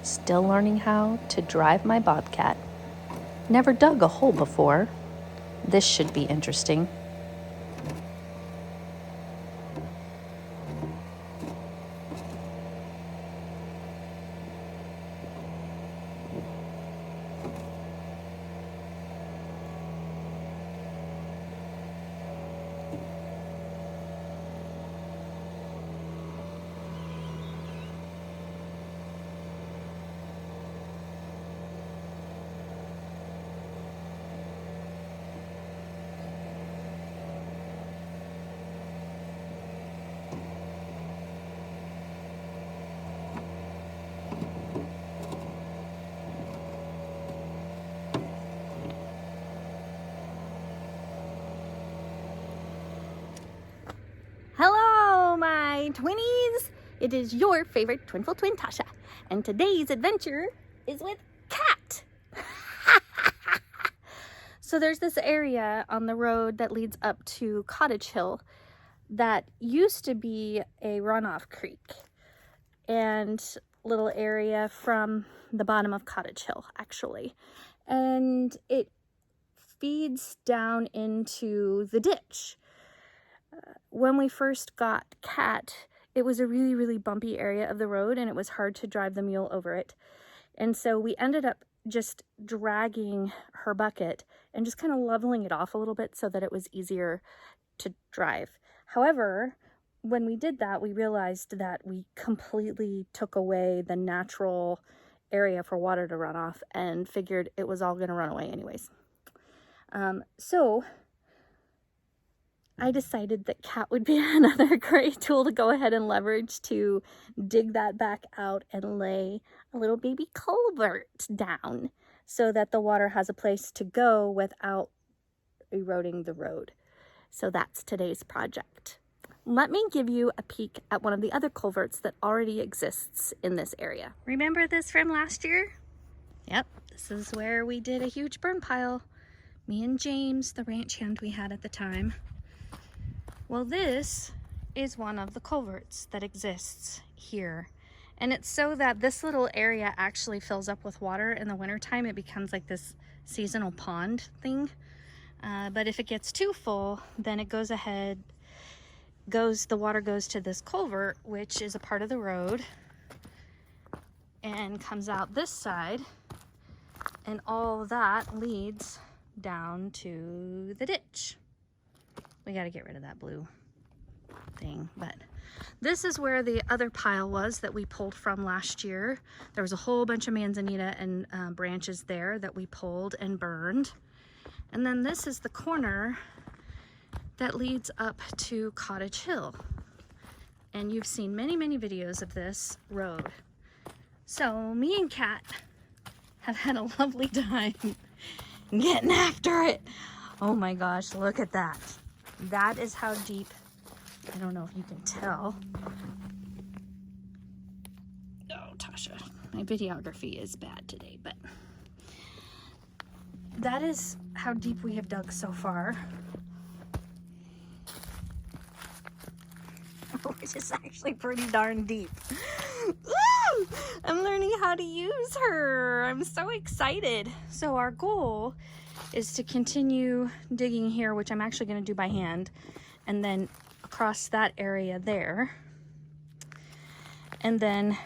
Still learning how to drive my BobCat. Never dug a hole before. This should be interesting. Hello, my twinnies! It is your favorite twinful twin, Tasha, and today's adventure is with Cat. So there's this area on the road that leads up to Cottage Hill that used to be a runoff creek and little area from the bottom of Cottage Hill, actually. And it feeds down into the ditch. When we first got Cat, it was a really bumpy area of the road and it was hard to drive the mule over it. And so we ended up just dragging her bucket and just kind of leveling it off a little bit so that it was easier to drive. However, when we did that, we realized that we completely took away the natural area for water to run off and figured it was all going to run away anyways. So I decided that Cat would be another great tool to go ahead and leverage to dig that back out and lay a little baby culvert down so that the water has a place to go without eroding the road. So that's today's project. Let me give you a peek at one of the other culverts that already exists in this area. Remember this from last year? Yep, this is where we did a huge burn pile. Me and James, the ranch hand we had at the time. Well, this is one of the culverts that exists here. And it's so that this little area actually fills up with water in the wintertime. It becomes like this seasonal pond thing. But if it gets too full, then it goes ahead, the water goes to this culvert, which is a part of the road, and comes out this side. And all of that leads down to the ditch. We got to get rid of that blue thing, but this is where the other pile was that we pulled from last year. There was a whole bunch of manzanita and branches there that we pulled and burned. And then this is the corner that leads up to Cottage Hill. And you've seen many videos of this road. So me and Cat have had a lovely time getting after it. Oh my gosh, look at that. That is how deep, I don't know if you can tell. Oh, Tasha, my videography is bad today, but that is how deep we have dug so far. Which is actually pretty darn deep. Woo! I'm learning how to use her. I'm so excited. So our goal is to continue digging here, which I'm actually going to do by hand, and then across that area there. And then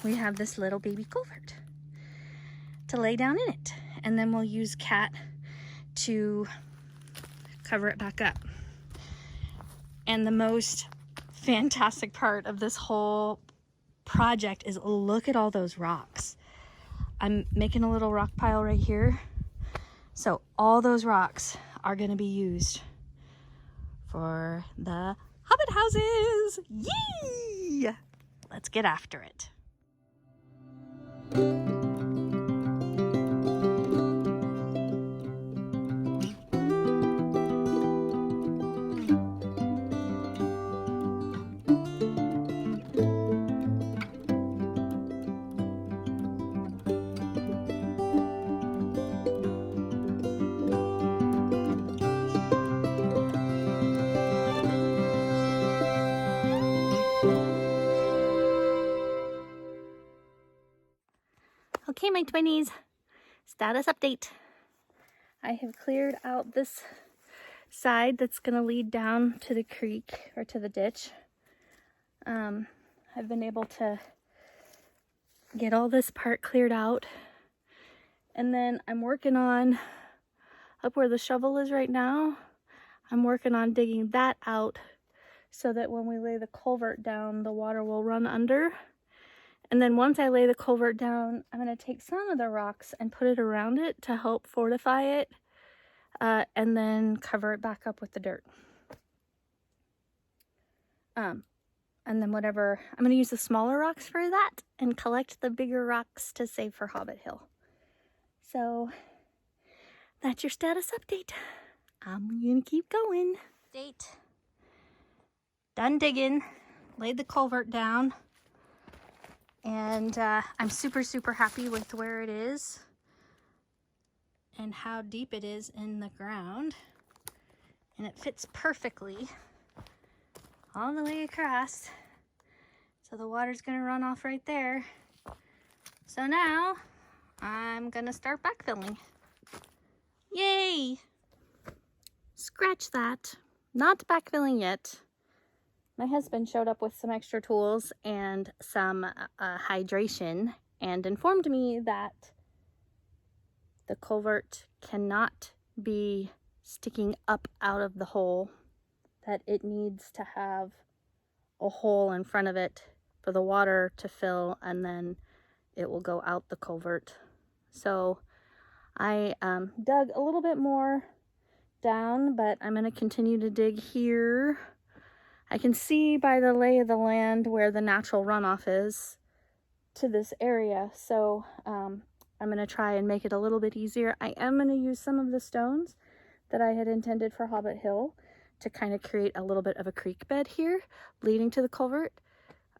we have this little baby culvert to lay down in it. And then we'll use Cat to cover it back up. And the most fantastic part of this whole project is look at all those rocks. I'm making a little rock pile right here. So all those rocks are going to be used for the hobbit houses. Yee! Let's get after it. Okay, my twinnies, status update. I have cleared out this side that's gonna lead down to the creek or to the ditch. I've been able to get all this part cleared out, and then I'm working on up where the shovel is right now. I'm working on digging that out so that when we lay the culvert down, the water will run under. And then once I lay the culvert down, I'm going to take some of the rocks and put it around it to help fortify it, and then cover it back up with the dirt. And then whatever, I'm going to use the smaller rocks for that and collect the bigger rocks to save for Hobbit Hill. So that's your status update. I'm going to keep going. Done digging, laid the culvert down, and I'm super happy with where it is and how deep it is in the ground. And it fits perfectly all the way across. So the water's gonna run off right there. So now I'm gonna start backfilling. Yay! Scratch that. Not backfilling yet. My husband showed up with some extra tools and some hydration and informed me that the culvert cannot be sticking up out of the hole, that it needs to have a hole in front of it for the water to fill, and then it will go out the culvert. So I dug a little bit more down, but I'm going to continue to dig here. I can see by the lay of the land where the natural runoff is to this area, so I'm going to try and make it a little bit easier. I am going to use some of the stones that I had intended for Hobbit Hill to kind of create a little bit of a creek bed here leading to the culvert,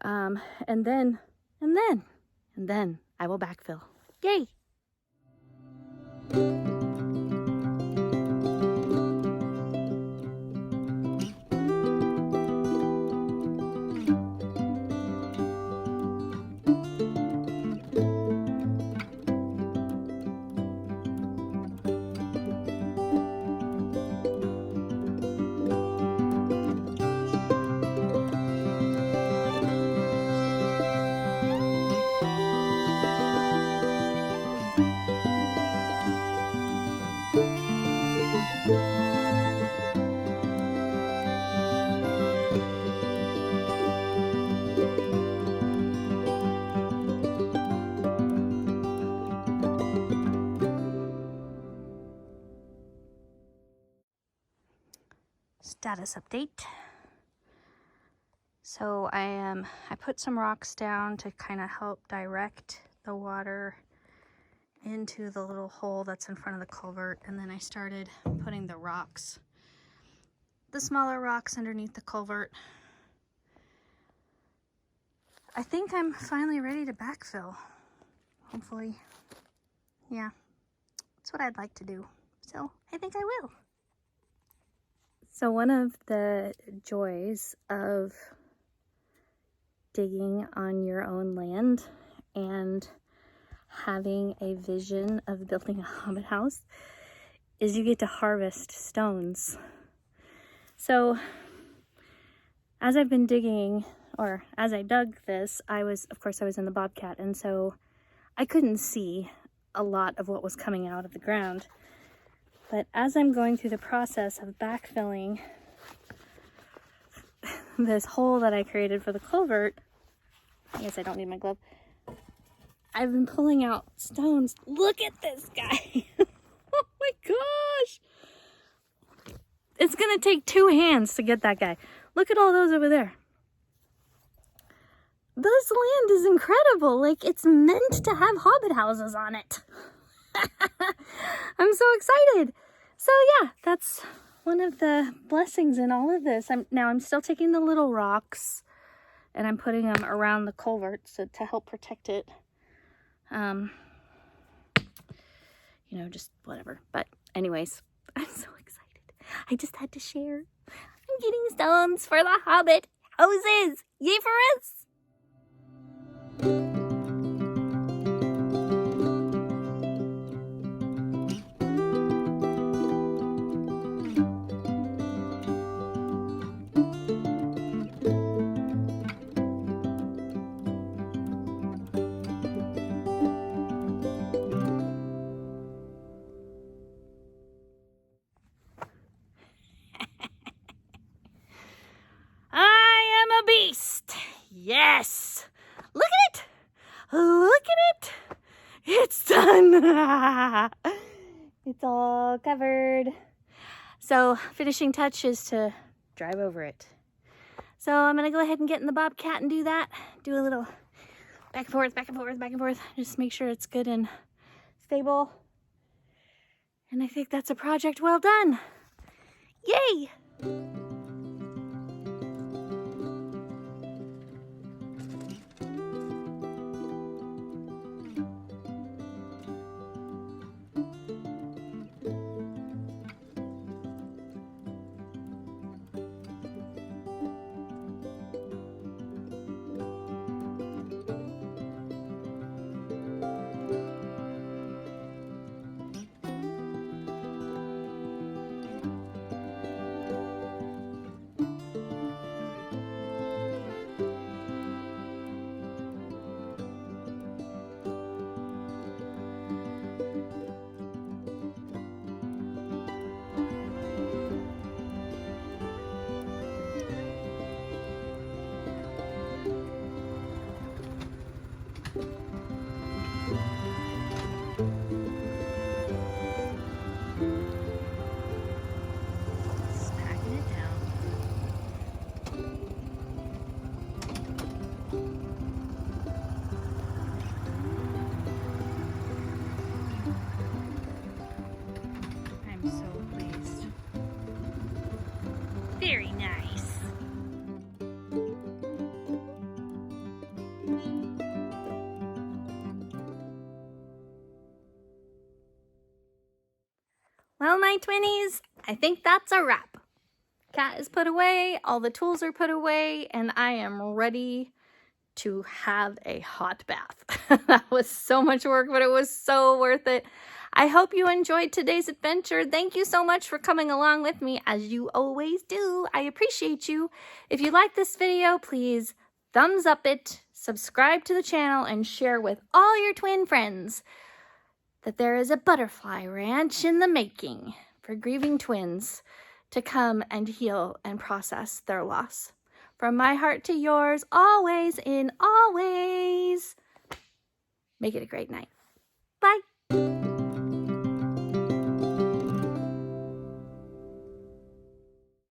and then I will backfill. Yay! Status update. So I put some rocks down to kind of help direct the water into the little hole that's in front of the culvert, and then I started putting the rocks, the smaller rocks, underneath the culvert. I think I'm finally ready to backfill. Hopefully. Yeah, that's what I'd like to do. So I think I will. So one of the joys of digging on your own land and having a vision of building a hobbit house is you get to harvest stones. So as I've been digging, or as I dug this, I was in the BobCat, and so I couldn't see a lot of what was coming out of the ground. But as I'm going through the process of backfilling this hole that I created for the culvert, I guess I don't need my glove, I've been pulling out stones. Look at this guy. Oh my gosh. It's gonna take 2 hands to get that guy. Look at all those over there. This land is incredible. Like, it's meant to have hobbit houses on it. I'm so excited. So yeah, that's one of the blessings in all of this. I'm still taking the little rocks and I'm putting them around the culvert to help protect it. Just whatever. But anyways, I'm so excited. I just had to share. I'm getting stones for the hobbit houses. Yay for us! It's all covered. So finishing touch is to drive over it. So I'm gonna go ahead and get in the BobCat and do that. Do a little back and forth, back and forth, back and forth. Just make sure it's good and stable. And I think that's a project well done. Yay! Packing it down. I'm so pleased. Very nice. Well, my twinnies, I think that's a wrap. Cat is put away, all the tools are put away, and I am ready to have a hot bath. That was so much work, but it was so worth it. I hope you enjoyed today's adventure. Thank you so much for coming along with me, as you always do. I appreciate you. If you like this video, please thumbs up it, subscribe to the channel, and share with all your twin friends that there is a butterfly ranch in the making for grieving twins to come and heal and process their loss. From my heart to yours, always in always. Make it a great night.